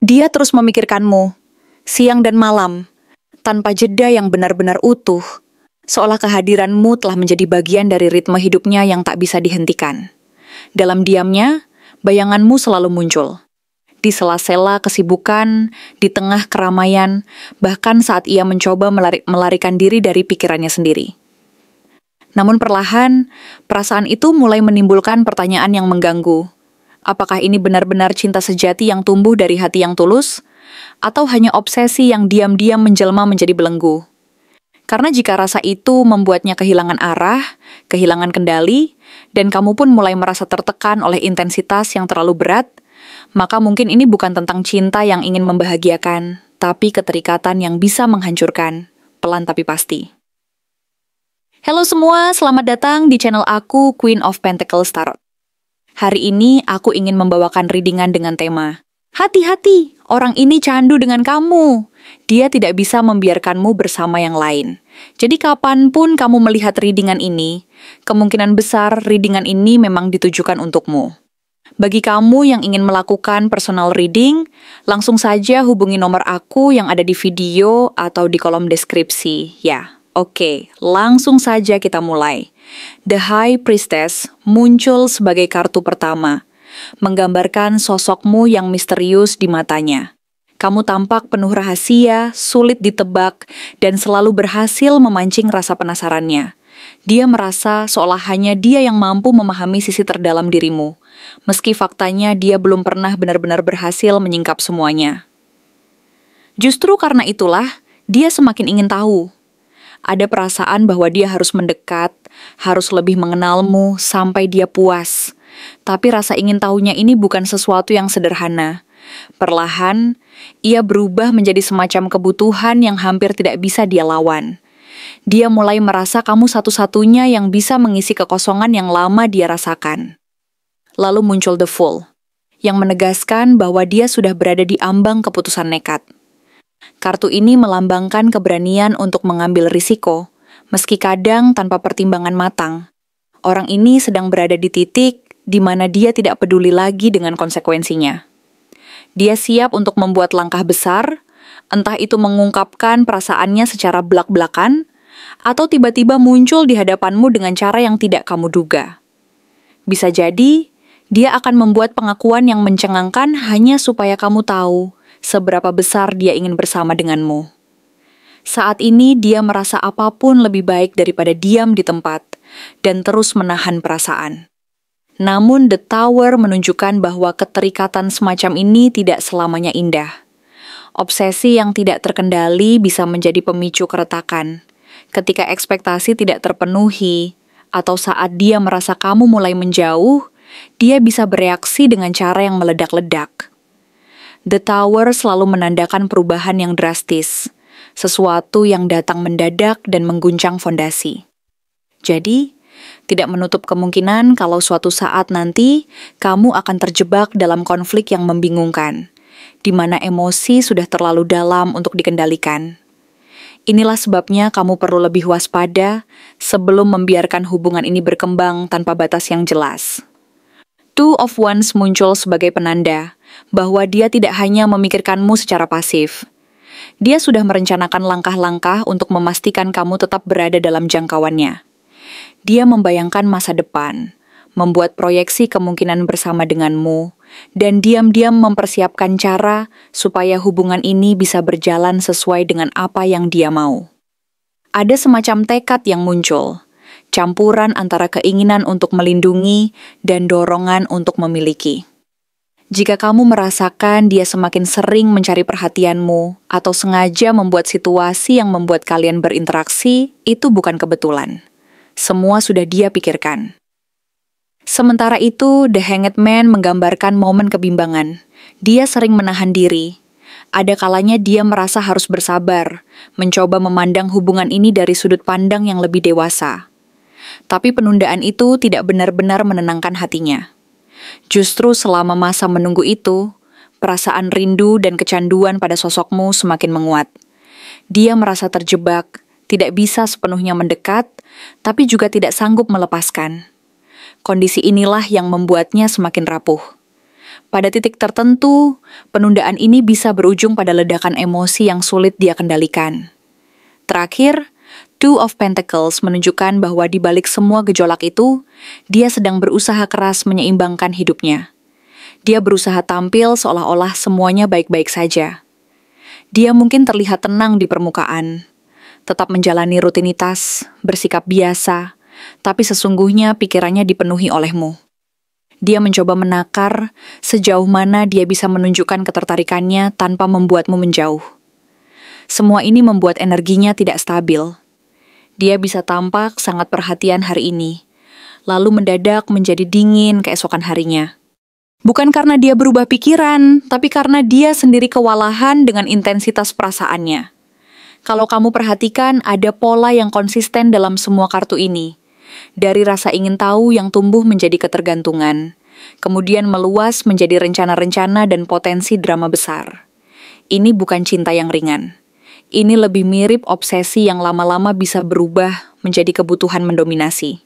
Dia terus memikirkanmu, siang dan malam, tanpa jeda yang benar-benar utuh, seolah kehadiranmu telah menjadi bagian dari ritme hidupnya yang tak bisa dihentikan. Dalam diamnya, bayanganmu selalu muncul. Di sela-sela kesibukan, di tengah keramaian, bahkan saat ia mencoba melarikan diri dari pikirannya sendiri. Namun perlahan, perasaan itu mulai menimbulkan pertanyaan yang mengganggu. Apakah ini benar-benar cinta sejati yang tumbuh dari hati yang tulus? Atau hanya obsesi yang diam-diam menjelma menjadi belenggu? Karena jika rasa itu membuatnya kehilangan arah, kehilangan kendali, dan kamu pun mulai merasa tertekan oleh intensitas yang terlalu berat, maka mungkin ini bukan tentang cinta yang ingin membahagiakan, tapi keterikatan yang bisa menghancurkan, pelan tapi pasti. Halo semua, selamat datang di channel aku, Queen of Pentacles Tarot. Hari ini aku ingin membawakan readingan dengan tema, hati-hati, orang ini candu dengan kamu. Dia tidak bisa membiarkanmu bersama yang lain. Jadi kapanpun kamu melihat readingan ini, kemungkinan besar readingan ini memang ditujukan untukmu. Bagi kamu yang ingin melakukan personal reading, langsung saja hubungi nomor aku yang ada di video atau di kolom deskripsi. Ya, oke, langsung saja kita mulai. The High Priestess muncul sebagai kartu pertama, menggambarkan sosokmu yang misterius di matanya. Kamu tampak penuh rahasia, sulit ditebak, dan selalu berhasil memancing rasa penasarannya. Dia merasa seolah hanya dia yang mampu memahami sisi terdalam dirimu, meski faktanya dia belum pernah benar-benar berhasil menyingkap semuanya. Justru karena itulah, dia semakin ingin tahu. Ada perasaan bahwa dia harus mendekat, harus lebih mengenalmu sampai dia puas. Tapi rasa ingin tahunya ini bukan sesuatu yang sederhana. Perlahan, ia berubah menjadi semacam kebutuhan yang hampir tidak bisa dia lawan. Dia mulai merasa kamu satu-satunya yang bisa mengisi kekosongan yang lama dia rasakan. Lalu muncul The Fool, yang menegaskan bahwa dia sudah berada di ambang keputusan nekat. Kartu ini melambangkan keberanian untuk mengambil risiko, meski kadang tanpa pertimbangan matang. Orang ini sedang berada di titik di mana dia tidak peduli lagi dengan konsekuensinya. Dia siap untuk membuat langkah besar, entah itu mengungkapkan perasaannya secara belak-belakan, atau tiba-tiba muncul di hadapanmu dengan cara yang tidak kamu duga. Bisa jadi, dia akan membuat pengakuan yang mencengangkan hanya supaya kamu tahu seberapa besar dia ingin bersama denganmu. Saat ini dia merasa apapun lebih baik daripada diam di tempat dan terus menahan perasaan. Namun The Tower menunjukkan bahwa keterikatan semacam ini tidak selamanya indah. Obsesi yang tidak terkendali bisa menjadi pemicu keretakan. Ketika ekspektasi tidak terpenuhi, atau saat dia merasa kamu mulai menjauh, dia bisa bereaksi dengan cara yang meledak-ledak. The Tower selalu menandakan perubahan yang drastis, sesuatu yang datang mendadak dan mengguncang fondasi. Jadi, tidak menutup kemungkinan kalau suatu saat nanti kamu akan terjebak dalam konflik yang membingungkan, di mana emosi sudah terlalu dalam untuk dikendalikan. Inilah sebabnya kamu perlu lebih waspada sebelum membiarkan hubungan ini berkembang tanpa batas yang jelas. Two of Wands muncul sebagai penanda bahwa dia tidak hanya memikirkanmu secara pasif. Dia sudah merencanakan langkah-langkah untuk memastikan kamu tetap berada dalam jangkauannya. Dia membayangkan masa depan, membuat proyeksi kemungkinan bersama denganmu, dan diam-diam mempersiapkan cara supaya hubungan ini bisa berjalan sesuai dengan apa yang dia mau. Ada semacam tekad yang muncul, campuran antara keinginan untuk melindungi dan dorongan untuk memiliki. Jika kamu merasakan dia semakin sering mencari perhatianmu atau sengaja membuat situasi yang membuat kalian berinteraksi, itu bukan kebetulan. Semua sudah dia pikirkan. Sementara itu, The Hanged Man menggambarkan momen kebimbangan. Dia sering menahan diri. Ada kalanya dia merasa harus bersabar, mencoba memandang hubungan ini dari sudut pandang yang lebih dewasa. Tapi penundaan itu tidak benar-benar menenangkan hatinya. Justru selama masa menunggu itu, perasaan rindu dan kecanduan pada sosokmu semakin menguat. Dia merasa terjebak, tidak bisa sepenuhnya mendekat, tapi juga tidak sanggup melepaskan. Kondisi inilah yang membuatnya semakin rapuh. Pada titik tertentu, penundaan ini bisa berujung pada ledakan emosi yang sulit dia kendalikan. Terakhir, Two of Pentacles menunjukkan bahwa di balik semua gejolak itu, dia sedang berusaha keras menyeimbangkan hidupnya. Dia berusaha tampil seolah-olah semuanya baik-baik saja. Dia mungkin terlihat tenang di permukaan, tetap menjalani rutinitas, bersikap biasa, tapi sesungguhnya pikirannya dipenuhi olehmu. Dia mencoba menakar sejauh mana dia bisa menunjukkan ketertarikannya tanpa membuatmu menjauh. Semua ini membuat energinya tidak stabil. Dia bisa tampak sangat perhatian hari ini, lalu mendadak menjadi dingin keesokan harinya. Bukan karena dia berubah pikiran, tapi karena dia sendiri kewalahan dengan intensitas perasaannya. Kalau kamu perhatikan, ada pola yang konsisten dalam semua kartu ini. Dari rasa ingin tahu yang tumbuh menjadi ketergantungan, kemudian meluas menjadi rencana-rencana dan potensi drama besar. Ini bukan cinta yang ringan. Ini lebih mirip obsesi yang lama-lama bisa berubah menjadi kebutuhan mendominasi.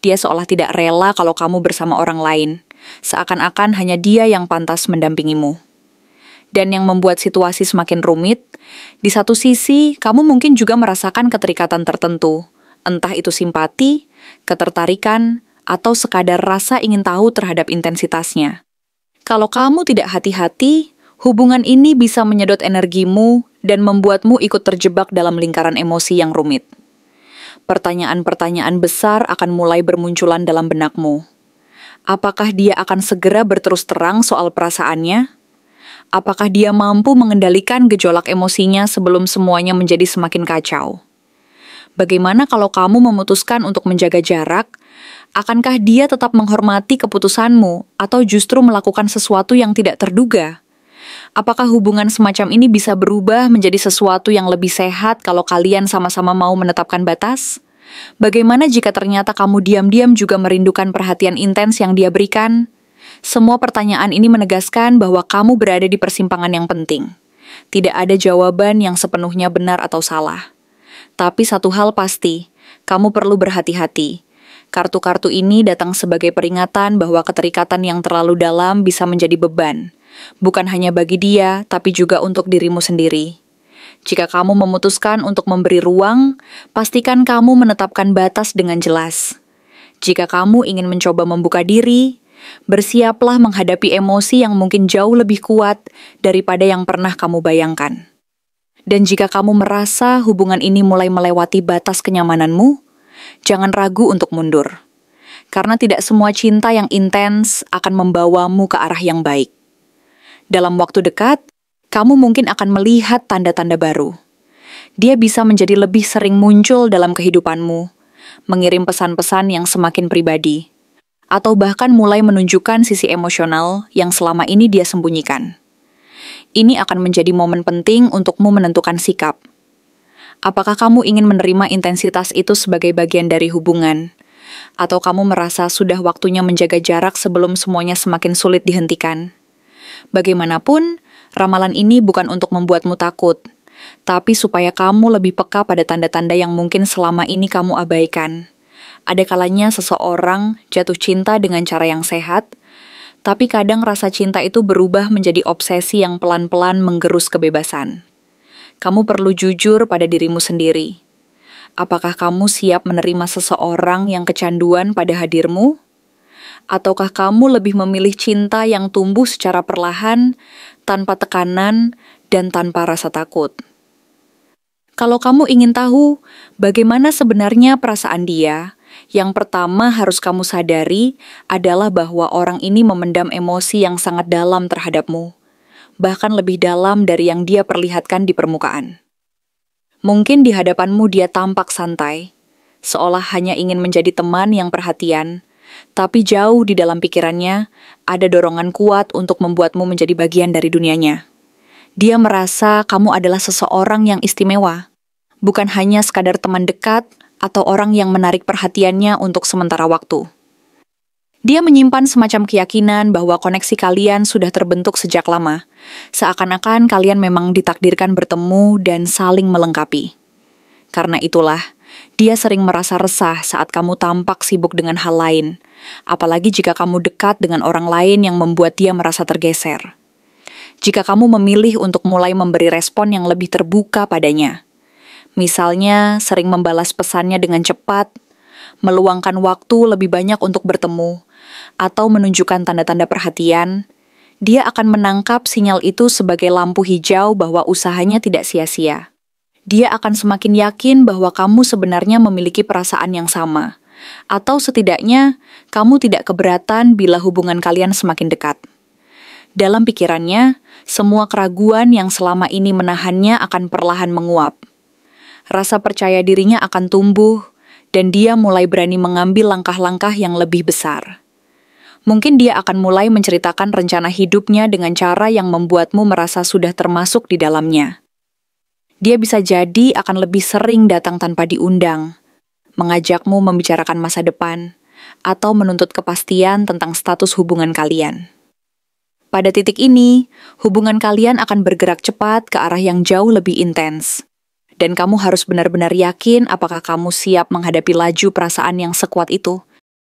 Dia seolah tidak rela kalau kamu bersama orang lain, seakan-akan hanya dia yang pantas mendampingimu. Dan yang membuat situasi semakin rumit, di satu sisi kamu mungkin juga merasakan keterikatan tertentu, entah itu simpati, ketertarikan, atau sekadar rasa ingin tahu terhadap intensitasnya. Kalau kamu tidak hati-hati, hubungan ini bisa menyedot energimu dan membuatmu ikut terjebak dalam lingkaran emosi yang rumit. Pertanyaan-pertanyaan besar akan mulai bermunculan dalam benakmu. Apakah dia akan segera berterus terang soal perasaannya? Apakah dia mampu mengendalikan gejolak emosinya sebelum semuanya menjadi semakin kacau? Bagaimana kalau kamu memutuskan untuk menjaga jarak? Akankah dia tetap menghormati keputusanmu atau justru melakukan sesuatu yang tidak terduga? Apakah hubungan semacam ini bisa berubah menjadi sesuatu yang lebih sehat kalau kalian sama-sama mau menetapkan batas? Bagaimana jika ternyata kamu diam-diam juga merindukan perhatian intens yang dia berikan? Semua pertanyaan ini menegaskan bahwa kamu berada di persimpangan yang penting. Tidak ada jawaban yang sepenuhnya benar atau salah. Tapi satu hal pasti, kamu perlu berhati-hati. Kartu-kartu ini datang sebagai peringatan bahwa keterikatan yang terlalu dalam bisa menjadi beban. Bukan hanya bagi dia, tapi juga untuk dirimu sendiri. Jika kamu memutuskan untuk memberi ruang, pastikan kamu menetapkan batas dengan jelas. Jika kamu ingin mencoba membuka diri, bersiaplah menghadapi emosi yang mungkin jauh lebih kuat daripada yang pernah kamu bayangkan. Dan jika kamu merasa hubungan ini mulai melewati batas kenyamananmu, jangan ragu untuk mundur. Karena tidak semua cinta yang intens akan membawamu ke arah yang baik. Dalam waktu dekat, kamu mungkin akan melihat tanda-tanda baru. Dia bisa menjadi lebih sering muncul dalam kehidupanmu, mengirim pesan-pesan yang semakin pribadi, atau bahkan mulai menunjukkan sisi emosional yang selama ini dia sembunyikan. Ini akan menjadi momen penting untukmu menentukan sikap. Apakah kamu ingin menerima intensitas itu sebagai bagian dari hubungan? Atau kamu merasa sudah waktunya menjaga jarak sebelum semuanya semakin sulit dihentikan? Bagaimanapun, ramalan ini bukan untuk membuatmu takut, tapi supaya kamu lebih peka pada tanda-tanda yang mungkin selama ini kamu abaikan. Ada kalanya seseorang jatuh cinta dengan cara yang sehat, tapi kadang rasa cinta itu berubah menjadi obsesi yang pelan-pelan menggerus kebebasan. Kamu perlu jujur pada dirimu sendiri. Apakah kamu siap menerima seseorang yang kecanduan pada hadirmu? Ataukah kamu lebih memilih cinta yang tumbuh secara perlahan, tanpa tekanan, dan tanpa rasa takut? Kalau kamu ingin tahu bagaimana sebenarnya perasaan dia, yang pertama harus kamu sadari adalah bahwa orang ini memendam emosi yang sangat dalam terhadapmu, bahkan lebih dalam dari yang dia perlihatkan di permukaan. Mungkin di hadapanmu dia tampak santai, seolah hanya ingin menjadi teman yang perhatian, tapi jauh di dalam pikirannya ada dorongan kuat untuk membuatmu menjadi bagian dari dunianya. Dia merasa kamu adalah seseorang yang istimewa, bukan hanya sekadar teman dekat atau orang yang menarik perhatiannya untuk sementara waktu. Dia menyimpan semacam keyakinan bahwa koneksi kalian sudah terbentuk sejak lama, seakan-akan kalian memang ditakdirkan bertemu dan saling melengkapi. Karena itulah, dia sering merasa resah saat kamu tampak sibuk dengan hal lain, apalagi jika kamu dekat dengan orang lain yang membuat dia merasa tergeser. Jika kamu memilih untuk mulai memberi respon yang lebih terbuka padanya, misalnya sering membalas pesannya dengan cepat, meluangkan waktu lebih banyak untuk bertemu, atau menunjukkan tanda-tanda perhatian, dia akan menangkap sinyal itu sebagai lampu hijau bahwa usahanya tidak sia-sia. Dia akan semakin yakin bahwa kamu sebenarnya memiliki perasaan yang sama, atau setidaknya kamu tidak keberatan bila hubungan kalian semakin dekat. Dalam pikirannya, semua keraguan yang selama ini menahannya akan perlahan menguap. Rasa percaya dirinya akan tumbuh, dan dia mulai berani mengambil langkah-langkah yang lebih besar. Mungkin dia akan mulai menceritakan rencana hidupnya dengan cara yang membuatmu merasa sudah termasuk di dalamnya. Dia bisa jadi akan lebih sering datang tanpa diundang, mengajakmu membicarakan masa depan, atau menuntut kepastian tentang status hubungan kalian. Pada titik ini, hubungan kalian akan bergerak cepat ke arah yang jauh lebih intens. Dan kamu harus benar-benar yakin apakah kamu siap menghadapi laju perasaan yang sekuat itu.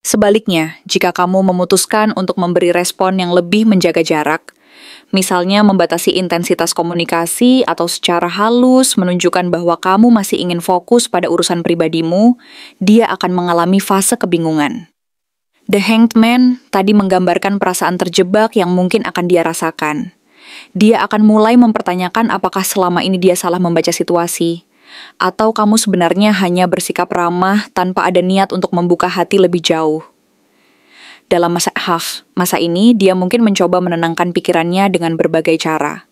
Sebaliknya, jika kamu memutuskan untuk memberi respon yang lebih menjaga jarak, misalnya membatasi intensitas komunikasi atau secara halus menunjukkan bahwa kamu masih ingin fokus pada urusan pribadimu, dia akan mengalami fase kebingungan. The Hanged Man tadi menggambarkan perasaan terjebak yang mungkin akan dia rasakan. Dia akan mulai mempertanyakan apakah selama ini dia salah membaca situasi, atau kamu sebenarnya hanya bersikap ramah tanpa ada niat untuk membuka hati lebih jauh. Dalam masa ini, dia mungkin mencoba menenangkan pikirannya dengan berbagai cara.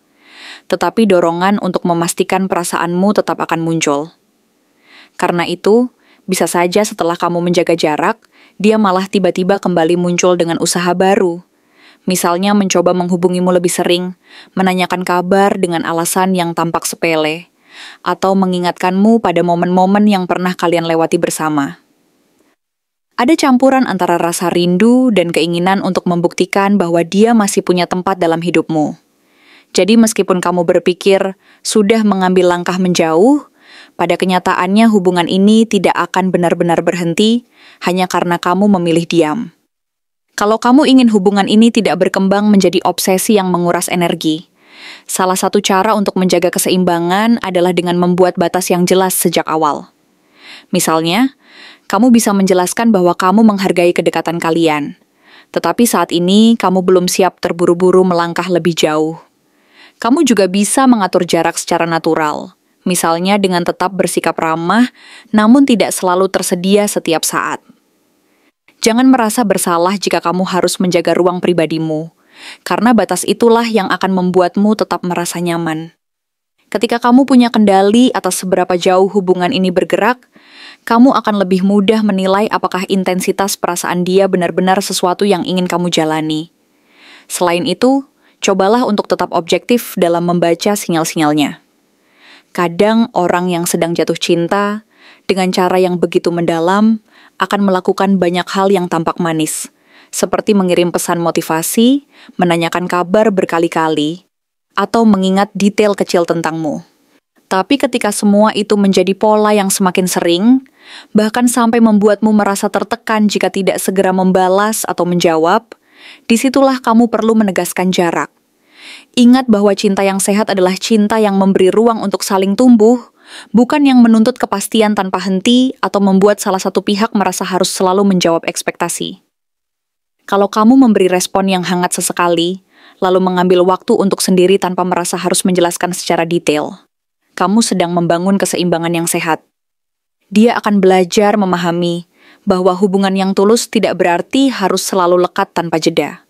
Tetapi dorongan untuk memastikan perasaanmu tetap akan muncul. Karena itu, bisa saja setelah kamu menjaga jarak, dia malah tiba-tiba kembali muncul dengan usaha baru. Misalnya mencoba menghubungimu lebih sering, menanyakan kabar dengan alasan yang tampak sepele, atau mengingatkanmu pada momen-momen yang pernah kalian lewati bersama. Ada campuran antara rasa rindu dan keinginan untuk membuktikan bahwa dia masih punya tempat dalam hidupmu. Jadi meskipun kamu berpikir sudah mengambil langkah menjauh, pada kenyataannya hubungan ini tidak akan benar-benar berhenti hanya karena kamu memilih diam. Kalau kamu ingin hubungan ini tidak berkembang menjadi obsesi yang menguras energi, salah satu cara untuk menjaga keseimbangan adalah dengan membuat batas yang jelas sejak awal. Misalnya, kamu bisa menjelaskan bahwa kamu menghargai kedekatan kalian, tetapi saat ini kamu belum siap terburu-buru melangkah lebih jauh. Kamu juga bisa mengatur jarak secara natural, misalnya dengan tetap bersikap ramah, namun tidak selalu tersedia setiap saat. Jangan merasa bersalah jika kamu harus menjaga ruang pribadimu, karena batas itulah yang akan membuatmu tetap merasa nyaman. Ketika kamu punya kendali atas seberapa jauh hubungan ini bergerak, kamu akan lebih mudah menilai apakah intensitas perasaan dia benar-benar sesuatu yang ingin kamu jalani. Selain itu, cobalah untuk tetap objektif dalam membaca sinyal-sinyalnya. Kadang orang yang sedang jatuh cinta, dengan cara yang begitu mendalam, akan melakukan banyak hal yang tampak manis, seperti mengirim pesan motivasi, menanyakan kabar berkali-kali, atau mengingat detail kecil tentangmu. Tapi ketika semua itu menjadi pola yang semakin sering, bahkan sampai membuatmu merasa tertekan jika tidak segera membalas atau menjawab, disitulah kamu perlu menegaskan jarak. Ingat bahwa cinta yang sehat adalah cinta yang memberi ruang untuk saling tumbuh, bukan yang menuntut kepastian tanpa henti atau membuat salah satu pihak merasa harus selalu menjawab ekspektasi. Kalau kamu memberi respon yang hangat sesekali, lalu mengambil waktu untuk sendiri tanpa merasa harus menjelaskan secara detail, kamu sedang membangun keseimbangan yang sehat. Dia akan belajar memahami bahwa hubungan yang tulus tidak berarti harus selalu lekat tanpa jeda.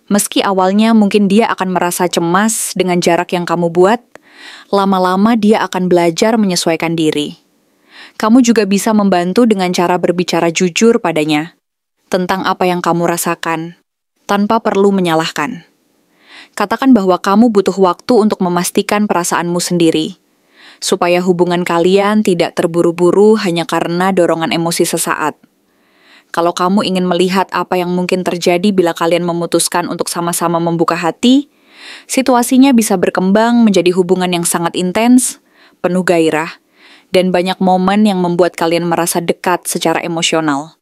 Meski awalnya mungkin dia akan merasa cemas dengan jarak yang kamu buat, lama-lama dia akan belajar menyesuaikan diri. Kamu juga bisa membantu dengan cara berbicara jujur padanya tentang apa yang kamu rasakan, tanpa perlu menyalahkan. Katakan bahwa kamu butuh waktu untuk memastikan perasaanmu sendiri, supaya hubungan kalian tidak terburu-buru hanya karena dorongan emosi sesaat. Kalau kamu ingin melihat apa yang mungkin terjadi bila kalian memutuskan untuk sama-sama membuka hati, situasinya bisa berkembang menjadi hubungan yang sangat intens, penuh gairah, dan banyak momen yang membuat kalian merasa dekat secara emosional.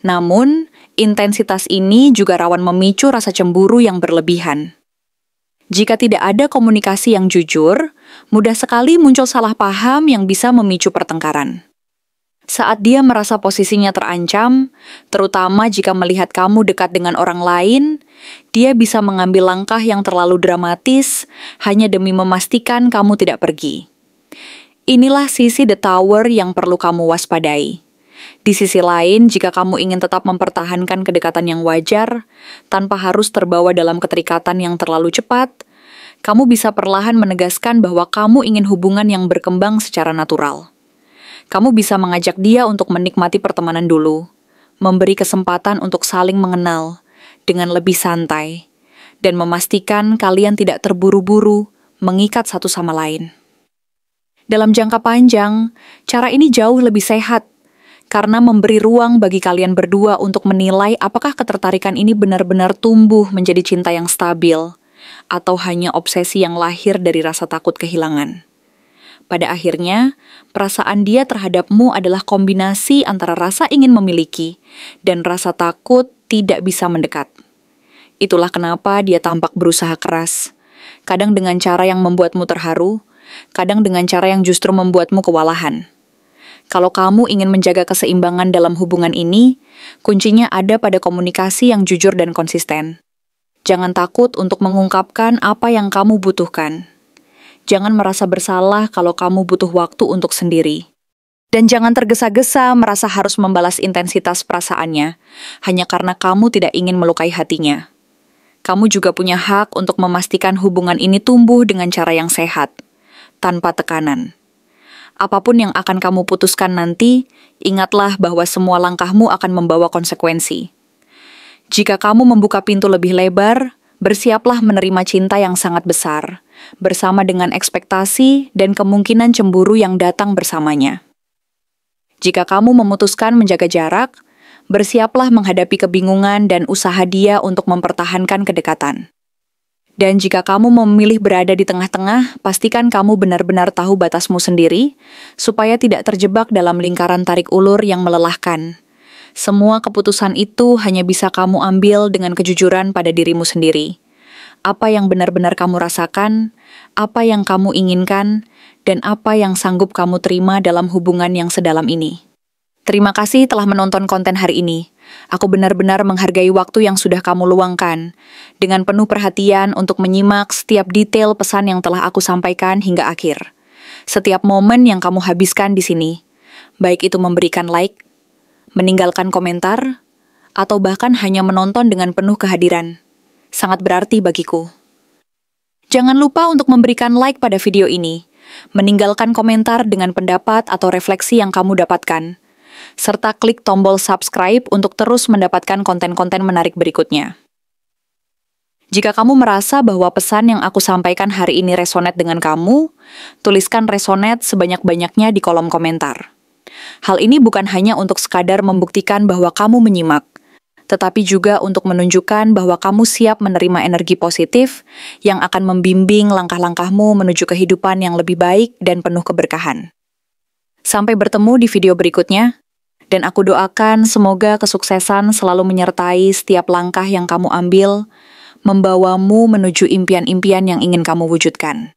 Namun, intensitas ini juga rawan memicu rasa cemburu yang berlebihan. Jika tidak ada komunikasi yang jujur, mudah sekali muncul salah paham yang bisa memicu pertengkaran. Saat dia merasa posisinya terancam, terutama jika melihat kamu dekat dengan orang lain, dia bisa mengambil langkah yang terlalu dramatis hanya demi memastikan kamu tidak pergi. Inilah sisi The Tower yang perlu kamu waspadai. Di sisi lain, jika kamu ingin tetap mempertahankan kedekatan yang wajar, tanpa harus terbawa dalam keterikatan yang terlalu cepat, kamu bisa perlahan menegaskan bahwa kamu ingin hubungan yang berkembang secara natural. Kamu bisa mengajak dia untuk menikmati pertemanan dulu, memberi kesempatan untuk saling mengenal dengan lebih santai, dan memastikan kalian tidak terburu-buru mengikat satu sama lain. Dalam jangka panjang, cara ini jauh lebih sehat, karena memberi ruang bagi kalian berdua untuk menilai apakah ketertarikan ini benar-benar tumbuh menjadi cinta yang stabil, atau hanya obsesi yang lahir dari rasa takut kehilangan. Pada akhirnya, perasaan dia terhadapmu adalah kombinasi antara rasa ingin memiliki dan rasa takut tidak bisa mendekat. Itulah kenapa dia tampak berusaha keras, kadang dengan cara yang membuatmu terharu, kadang dengan cara yang justru membuatmu kewalahan. Kalau kamu ingin menjaga keseimbangan dalam hubungan ini, kuncinya ada pada komunikasi yang jujur dan konsisten. Jangan takut untuk mengungkapkan apa yang kamu butuhkan. Jangan merasa bersalah kalau kamu butuh waktu untuk sendiri. Dan jangan tergesa-gesa merasa harus membalas intensitas perasaannya, hanya karena kamu tidak ingin melukai hatinya. Kamu juga punya hak untuk memastikan hubungan ini tumbuh dengan cara yang sehat, tanpa tekanan. Apapun yang akan kamu putuskan nanti, ingatlah bahwa semua langkahmu akan membawa konsekuensi. Jika kamu membuka pintu lebih lebar, bersiaplah menerima cinta yang sangat besar, bersama dengan ekspektasi dan kemungkinan cemburu yang datang bersamanya. Jika kamu memutuskan menjaga jarak, bersiaplah menghadapi kebingungan dan usaha dia untuk mempertahankan kedekatan. Dan jika kamu memilih berada di tengah-tengah, pastikan kamu benar-benar tahu batasmu sendiri, supaya tidak terjebak dalam lingkaran tarik ulur yang melelahkan. Semua keputusan itu hanya bisa kamu ambil dengan kejujuran pada dirimu sendiri. Apa yang benar-benar kamu rasakan, apa yang kamu inginkan, dan apa yang sanggup kamu terima dalam hubungan yang sedalam ini. Terima kasih telah menonton konten hari ini. Aku benar-benar menghargai waktu yang sudah kamu luangkan, dengan penuh perhatian untuk menyimak setiap detail pesan yang telah aku sampaikan hingga akhir. Setiap momen yang kamu habiskan di sini, baik itu memberikan like, meninggalkan komentar, atau bahkan hanya menonton dengan penuh kehadiran, sangat berarti bagiku. Jangan lupa untuk memberikan like pada video ini, meninggalkan komentar dengan pendapat atau refleksi yang kamu dapatkan, serta klik tombol subscribe untuk terus mendapatkan konten-konten menarik berikutnya. Jika kamu merasa bahwa pesan yang aku sampaikan hari ini resonate dengan kamu, tuliskan resonate sebanyak-banyaknya di kolom komentar. Hal ini bukan hanya untuk sekadar membuktikan bahwa kamu menyimak, tetapi juga untuk menunjukkan bahwa kamu siap menerima energi positif yang akan membimbing langkah-langkahmu menuju kehidupan yang lebih baik dan penuh keberkahan. Sampai bertemu di video berikutnya, dan aku doakan semoga kesuksesan selalu menyertai setiap langkah yang kamu ambil, membawamu menuju impian-impian yang ingin kamu wujudkan.